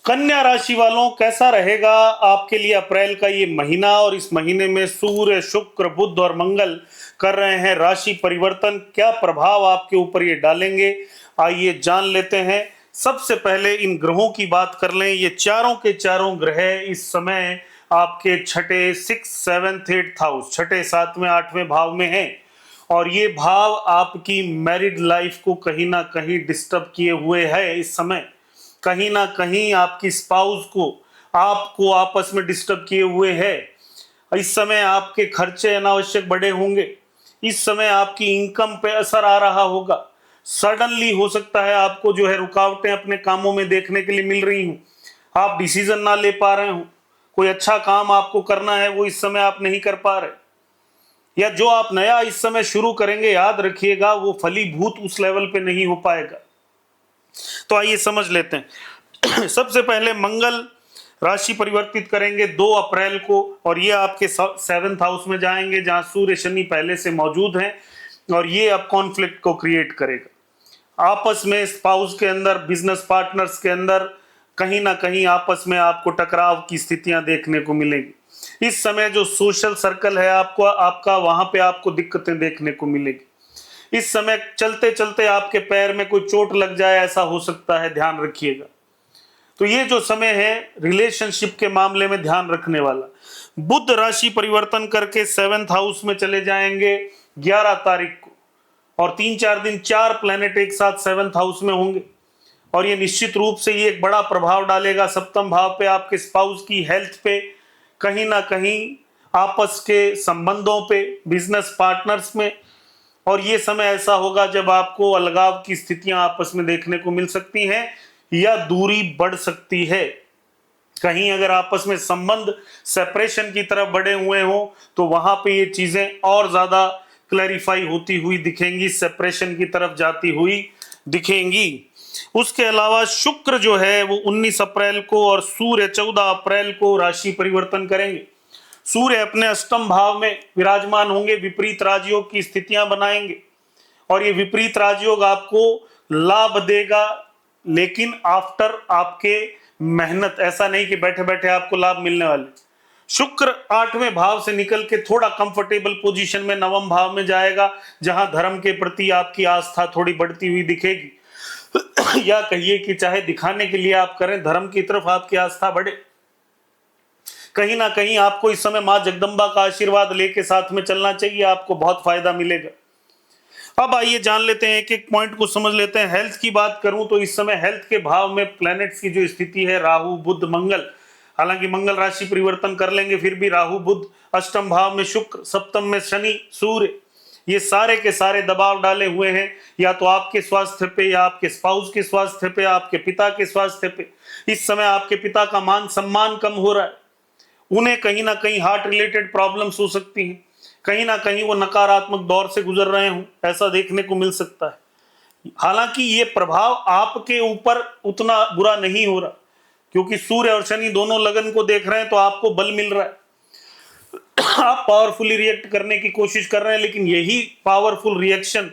कन्या राशि वालों, कैसा रहेगा आपके लिए अप्रैल का ये महीना। और इस महीने में सूर्य, शुक्र, बुध और मंगल कर रहे हैं राशि परिवर्तन। क्या प्रभाव आपके ऊपर ये डालेंगे, आइए जान लेते हैं। सबसे पहले इन ग्रहों की बात कर लें। ये चारों के चारों ग्रह इस समय आपके छठे, 6, 7, 8 हाउस, छठे, सातवें, आठवें भाव में हैं। और ये भाव आपकी मैरिड लाइफ को कहीं ना कहीं डिस्टर्ब किए हुए है। इस समय कहीं ना कहीं आपकी स्पाउस को, आपको आपस में डिस्टर्ब किए हुए है। इस समय आपके खर्चे अनावश्यक बढ़े होंगे। इस समय आपकी इनकम पे असर आ रहा होगा। सडनली हो सकता है आपको जो है रुकावटें अपने कामों में देखने के लिए मिल रही हूं। आप डिसीजन ना ले पा रहे हो। कोई अच्छा काम आपको करना है, वो इस समय आप नहीं कर पा रहे। या जो आप नया इस समय शुरू करेंगे, याद रखिएगा वो फलीभूत उस लेवल पे नहीं हो पाएगा। तो आइए समझ लेते हैं। सबसे पहले मंगल राशि परिवर्तित करेंगे 2 अप्रैल को, और ये आपके 7th हाउस में जाएंगे जहां सूर्य शनि पहले से मौजूद हैं। और ये अब कॉन्फ्लिक्ट को क्रिएट करेगा आपस में, स्पाउस के अंदर, बिजनेस पार्टनर्स के अंदर कहीं ना कहीं आपस में आपको टकराव की स्थितियां देखने को मिलेगी। इस समय जो सोशल सर्कल है आपको, आपका, वहां पे आपको दिक्कतें देखने को मिलेगी। इस समय चलते चलते आपके पैर में कोई चोट लग जाए, ऐसा हो सकता है, ध्यान रखिएगा। तो ये जो समय है रिलेशनशिप के मामले में ध्यान रखने वाला। बुध राशि परिवर्तन करके 7th हाउस में चले जाएंगे 11 तारीख को, और 3-4 दिन 4 प्लैनेट एक साथ 7th हाउस में होंगे। और ये निश्चित रूप से ये एक बड़ा प्रभाव डालेगा सप्तम भाव पे, आपके स्पाउस की हेल्थ पे, कहीं ना कहीं आपस के संबंधों पे, बिजनेस पार्टनर्स में। और ये समय ऐसा होगा जब आपको अलगाव की स्थितियां आपस में देखने को मिल सकती हैं या दूरी बढ़ सकती है। कहीं अगर आपस में संबंध सेपरेशन की तरफ बढ़े हुए हो तो वहां पे ये चीजें और ज्यादा क्लैरिफाई होती हुई दिखेंगी, सेपरेशन की तरफ जाती हुई दिखेंगी। उसके अलावा शुक्र जो है वो 19 अप्रैल को और सूर्य 14 अप्रैल को राशि परिवर्तन करेंगे। सूर्य अपने अष्टम भाव में विराजमान होंगे, विपरीत राजयोग की स्थितियां बनाएंगे। और ये विपरीत राजयोग आपको लाभ देगा, लेकिन आफ्टर आपके मेहनत, ऐसा नहीं कि बैठे बैठे आपको लाभ मिलने वाले। शुक्र 8वें भाव से निकल के थोड़ा कंफर्टेबल पोजीशन में 9वें भाव में जाएगा, जहां धर्म के प्रति आपकी आस्था थोड़ी बढ़ती हुई दिखेगी। या कहिए कि चाहे दिखाने के लिए आप करें, धर्म की तरफ आपकी आस्था बढ़े। कहीं ना कहीं आपको इस समय मां जगदंबा का आशीर्वाद लेके साथ में चलना चाहिए, आपको बहुत फायदा मिलेगा। अब आइए जान लेते हैं, एक एक पॉइंट को समझ लेते हैं। हेल्थ की बात करूं तो इस समय हेल्थ के भाव में प्लैनेट्स की जो स्थिति है, राहु, बुध, मंगल, हालांकि मंगल राशि परिवर्तन कर लेंगे, फिर भी राहु, बुध, अष्टम भाव में शुक्र, सप्तम में शनि, सूर्य, ये सारे के सारे दबाव डाले हुए हैं, या तो आपके स्वास्थ्य पे, या आपके स्पाउस के स्वास्थ्य पे, आपके पिता के स्वास्थ्य पे। इस समय आपके पिता का मान सम्मान कम हो रहा है, उन्हें कहीं ना कहीं हार्ट रिलेटेड प्रॉब्लम्स हो सकती हैं, कहीं ना कहीं वो नकारात्मक दौर से गुजर रहे हों, ऐसा देखने को मिल सकता है। हालांकि ये प्रभाव आपके ऊपर उतना बुरा नहीं हो रहा, क्योंकि सूर्य और शनि दोनों लगन को देख रहे हैं, तो आपको बल मिल रहा है। आप पावरफुली रिएक्ट करने की कोशिश कर रहे हैं, लेकिन यही पावरफुल रिएक्शन,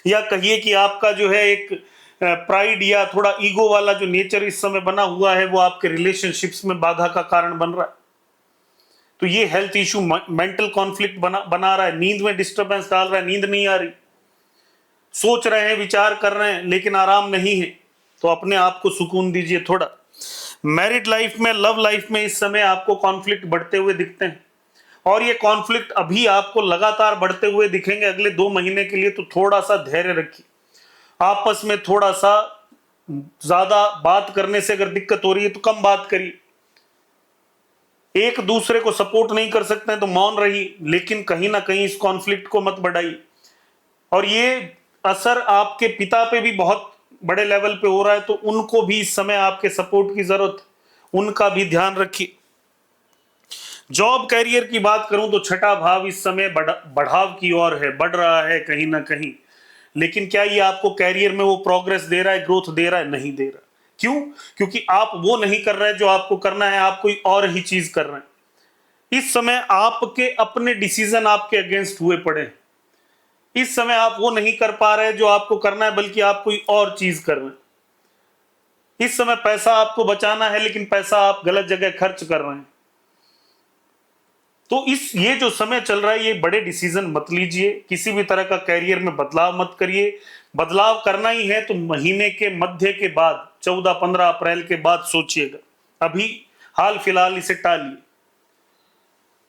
या कहिए कि आपका जो है एक प्राइड या थोड़ा ईगो वाला जो नेचर इस समय बना हुआ है, वो आपके रिलेशनशिप्स में बाधा का कारण बन रहा है। तो ये हेल्थ इशू, मेंटल कॉन्फ्लिक्ट बना रहा है, नींद में डिस्टरबेंस डाल रहा है, नींद नहीं आ रही, सोच रहे हैं, विचार कर रहे हैं, लेकिन आराम नहीं है। तो अपने आप को सुकून दीजिए थोड़ा। मैरिड लाइफ में, लव लाइफ में इस समय आपको कॉन्फ्लिक्ट बढ़ते हुए दिखते हैं, और ये कॉन्फ्लिक्ट अभी आपको लगातार बढ़ते हुए दिखेंगे अगले 2 महीने के लिए। तो थोड़ा सा धैर्य रखिए, आपस में थोड़ा सा ज्यादा बात करने से अगर दिक्कत हो रही है तो कम बात करिए। एक दूसरे को सपोर्ट नहीं कर सकते हैं तो मौन रहिए, लेकिन कहीं ना कहीं इस कॉन्फ्लिक्ट को मत बढ़ाइए। और ये असर आपके पिता पे भी बहुत बड़े लेवल पे हो रहा है, तो उनको भी इस समय आपके सपोर्ट की जरूरत, उनका भी ध्यान रखिए। जॉब कैरियर की बात करूं तो छठा भाव इस समय बढ़ाव की ओर है, बढ़ रहा है कहीं ना कहीं। लेकिन क्या ये आपको कैरियर में वो प्रोग्रेस दे रहा है, ग्रोथ दे रहा है? नहीं दे रहा। क्यों? क्योंकि आप वो नहीं कर रहे जो आपको करना है, आप कोई और ही चीज कर रहे हैं। इस समय आपके अपने डिसीजन आपके अगेंस्ट हुए पड़े हैं। इस समय आप वो नहीं कर पा रहे जो आपको करना है, बल्कि आप कोई और चीज कर रहे हैं। इस समय पैसा आपको बचाना है, लेकिन पैसा आप गलत जगह खर्च कर रहे हैं। तो ये जो समय चल रहा है, ये बड़े डिसीजन मत लीजिए, किसी भी तरह का कैरियर में बदलाव मत करिए। बदलाव करना ही है तो महीने के मध्य के बाद 14-15 अप्रैल के बाद सोचिएगा, अभी हाल फिलहाल इसे टालिए।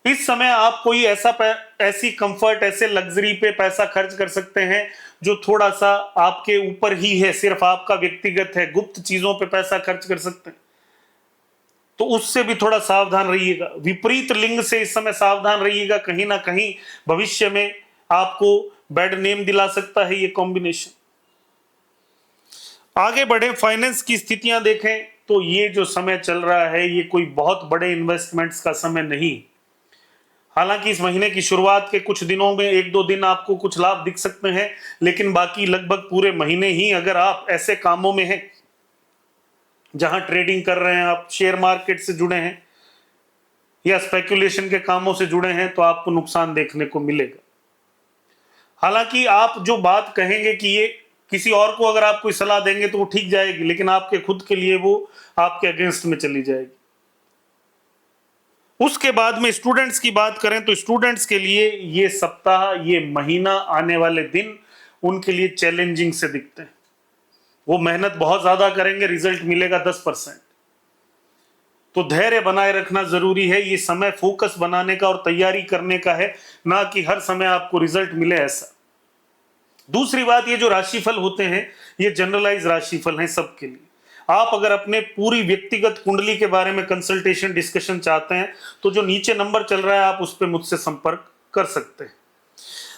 इस समय आप कोई ऐसी कंफर्ट, ऐसे लग्जरी पे पैसा खर्च कर सकते हैं जो थोड़ा सा आपके ऊपर ही है, सिर्फ आपका व्यक्तिगत है, गुप्त चीजों पे पैसा खर्च कर सकते हैं, तो उससे भी थोड़ा सावधान रहिएगा। विपरीत लिंग से इस समय सावधान रहिएगा, कहीं ना कहीं भविष्य में आपको बैड नेम दिला सकता है ये कॉम्बिनेशन। आगे बढ़े, फाइनेंस की स्थितियां देखें तो ये जो समय चल रहा है ये कोई बहुत बड़े इन्वेस्टमेंट्स का समय नहीं। हालांकि इस महीने की शुरुआत के कुछ दिनों में 1-2 दिन आपको कुछ लाभ दिख सकते हैं, लेकिन बाकी लगभग पूरे महीने ही अगर आप ऐसे कामों में हैं जहां ट्रेडिंग कर रहे हैं, आप शेयर मार्केट से जुड़े हैं या स्पेकुलेशन के कामों से जुड़े हैं, तो आपको नुकसान देखने को मिलेगा। हालांकि आप जो बात कहेंगे कि ये किसी और को अगर आप कोई सलाह देंगे तो वो ठीक जाएगी, लेकिन आपके खुद के लिए वो आपके अगेंस्ट में चली जाएगी। उसके बाद में स्टूडेंट्स की बात करें तो स्टूडेंट्स के लिए ये सप्ताह, ये महीना, आने वाले दिन उनके लिए चैलेंजिंग से दिखते हैं। वो मेहनत बहुत ज्यादा करेंगे, रिजल्ट मिलेगा 10%। तो धैर्य बनाए रखना जरूरी है। ये समय फोकस बनाने का और तैयारी करने का है, ना कि हर समय आपको रिजल्ट मिले ऐसा। दूसरी बात, ये जो राशिफल होते हैं ये जनरलाइज राशिफल हैं सबके लिए। आप अगर अपने पूरी व्यक्तिगत कुंडली के बारे में कंसल्टेशन डिस्कशन चाहते हैं तो जो नीचे नंबर चल रहा है आप उस पर मुझसे संपर्क कर सकते हैं।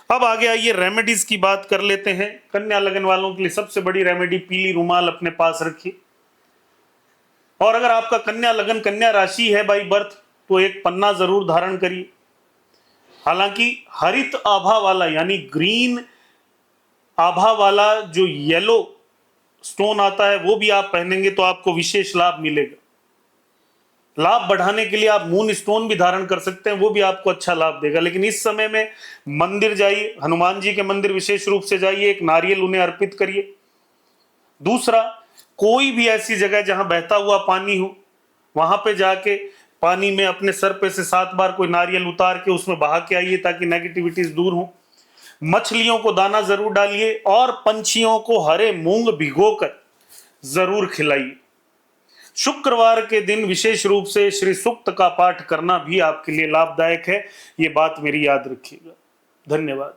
अब आगे आइए रेमेडीज की बात कर लेते हैं। कन्या लगन वालों के लिए सबसे बड़ी रेमेडी, पीली रुमाल अपने पास रखिए। और अगर आपका कन्या लगन, कन्या राशि है बाई बर्थ, तो एक पन्ना जरूर धारण करिए। हालांकि हरित आभा वाला यानी ग्रीन आभा वाला जो येलो स्टोन आता है वो भी आप पहनेंगे तो आपको विशेष लाभ मिलेगा। लाभ बढ़ाने के लिए आप मून स्टोन भी धारण कर सकते हैं, वो भी आपको अच्छा लाभ देगा। लेकिन इस समय में मंदिर जाइए, हनुमान जी के मंदिर विशेष रूप से जाइए, एक नारियल उन्हें अर्पित करिए। दूसरा, कोई भी ऐसी जगह जहां बहता हुआ पानी हो वहां पे जाके पानी में अपने सर पे से 7 बार कोई नारियल उतार के उसमें बहा के आइए ताकि नेगेटिविटीज दूर हो। मछलियों को दाना जरूर डालिए और पंछियों को हरे मूंग भिगोकर जरूर खिलाइए। शुक्रवार के दिन विशेष रूप से श्री सूक्त का पाठ करना भी आपके लिए लाभदायक है, ये बात मेरी याद रखिएगा। धन्यवाद।